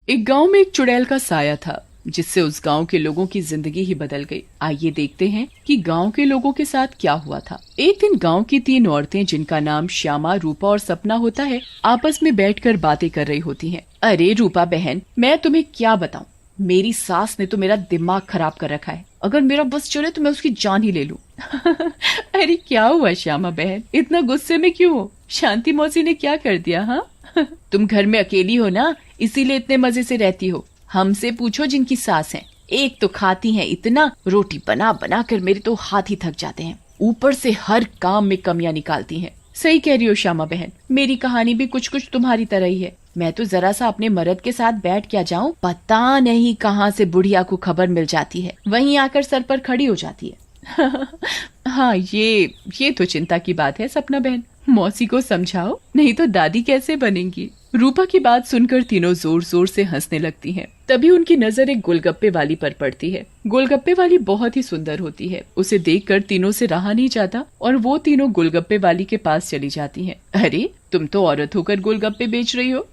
एक गांव में एक चुड़ैल का साया था जिससे उस गांव के लोगों की जिंदगी ही बदल गई। आइए देखते हैं कि गांव के लोगों के साथ क्या हुआ था। एक दिन गांव की तीन औरतें जिनका नाम श्यामा, रूपा और सपना होता है, आपस में बैठकर बातें कर रही होती हैं। अरे रूपा बहन, मैं तुम्हें क्या बताऊं, मेरी सास ने तो मेरा दिमाग खराब कर रखा है। अगर मेरा बस चले तो मैं उसकी जान ही ले लूं। अरे क्या हुआ श्यामा बहन, इतना गुस्से में क्यों हो? शांति मौसी ने क्या कर दिया? हाँ तुम घर में अकेली हो ना, इसीलिए इतने मजे से रहती हो। हमसे पूछो जिनकी सास है, एक तो खाती हैं इतना, रोटी बना बना कर मेरे तो हाथ ही थक जाते हैं, ऊपर से हर काम में कमियां निकालती हैं। सही कह रही हो श्यामा बहन, मेरी कहानी भी कुछ कुछ तुम्हारी तरह ही है। मैं तो जरा सा अपने मर्द के साथ बैठ क्या जाऊं, पता नहीं कहां से बुढ़िया को खबर मिल जाती है, वहीं आकर सर पर खड़ी हो जाती है। हाँ ये तो चिंता की बात है सपना बहन, मौसी को समझाओ, नहीं तो दादी कैसे बनेंगी। रूपा की बात सुनकर तीनों जोर जोर से हंसने लगती हैं। तभी उनकी नजर एक गोलगप्पे वाली पर पड़ती है। गोलगप्पे वाली बहुत ही सुंदर होती है, उसे देखकर तीनों से रहा नहीं जाता और वो तीनों गोलगप्पे वाली के पास चली जाती हैं। अरे तुम तो औरत होकर गोलगप्पे बेच रही हो।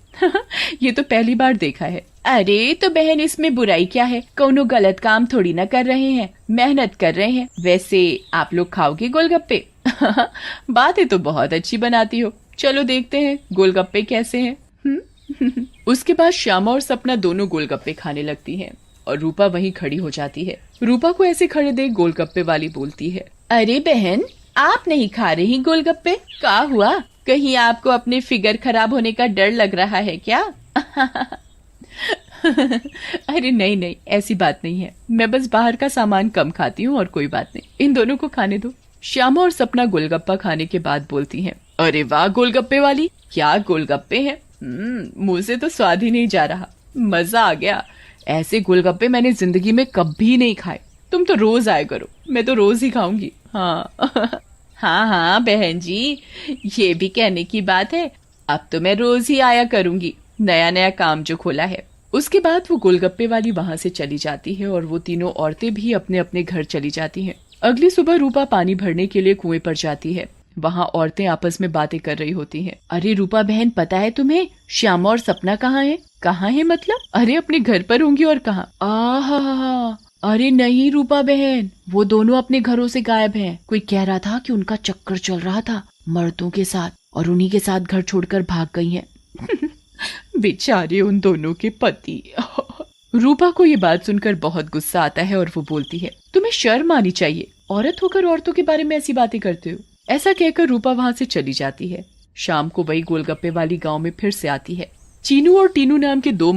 ये तो पहली बार देखा है। अरे तो बहन, इसमें बुराई क्या है, कोनो गलत काम थोड़ी ना कर रहे हैं, मेहनत कर रहे हैं। वैसे आप लोग खाओगे गोलगप्पे? बातें तो बहुत अच्छी बनाती हो, चलो देखते हैं गोलगप्पे कैसे हैं। उसके बाद श्यामा और सपना दोनों गोलगप्पे खाने लगती हैं और रूपा वहीं खड़ी हो जाती है। रूपा को ऐसे खड़े देख गोलगप्पे वाली बोलती है, अरे बहन, आप नहीं खा रही गोलगप्पे? क्या हुआ, कहीं आपको अपने फिगर खराब होने का डर लग रहा है क्या? अरे नहीं नहीं, ऐसी बात नहीं है, मैं बस बाहर का सामान कम खाती हूँ और कोई बात नहीं, इन दोनों को खाने दो। श्यामा और सपना गोलगप्पा खाने के बाद बोलती हैं, अरे वाह गोलगप्पे वाली, क्या गोलगप्पे हैं, मुंह से तो स्वाद ही नहीं जा रहा, मजा आ गया। ऐसे गोलगप्पे मैंने जिंदगी में कभी नहीं खाए, तुम तो रोज आया करो, मैं तो रोज ही खाऊंगी। हाँ हाँ हाँ बहन जी, ये भी कहने की बात है, अब तो मैं रोज ही आया करूंगी, नया नया काम जो खोला है। उसके बाद वो गोलगप्पे वाली वहां से चली जाती है और वो तीनों औरतें भी अपने अपने घर चली जाती हैं। अगली सुबह रूपा पानी भरने के लिए कुएं पर जाती है। वहाँ औरतें आपस में बातें कर रही होती हैं। अरे रूपा बहन, पता है तुम्हें श्यामा और सपना कहाँ है? कहाँ है मतलब? अरे अपने घर पर होंगी और कहाँ? आहा, अरे नहीं रूपा बहन, वो दोनों अपने घरों से गायब हैं। कोई कह रहा था कि उनका चक्कर चल रहा था मर्दों के साथ और उन्हीं के साथ घर छोड़कर भाग गई हैं। बेचारे उन दोनों के पति। रूपा को ये बात सुनकर बहुत गुस्सा आता है और वो बोलती है, तुम्हें शर्म आनी चाहिए, औरत होकर औरतों के बारे में ऐसी बातें करते हो। ऐसा कहकर रूपा वहां से चली जाती है। शाम को वही गोलगप्पे वाली गांव में फिर से आती है। चीनू और टीनू नाम के दो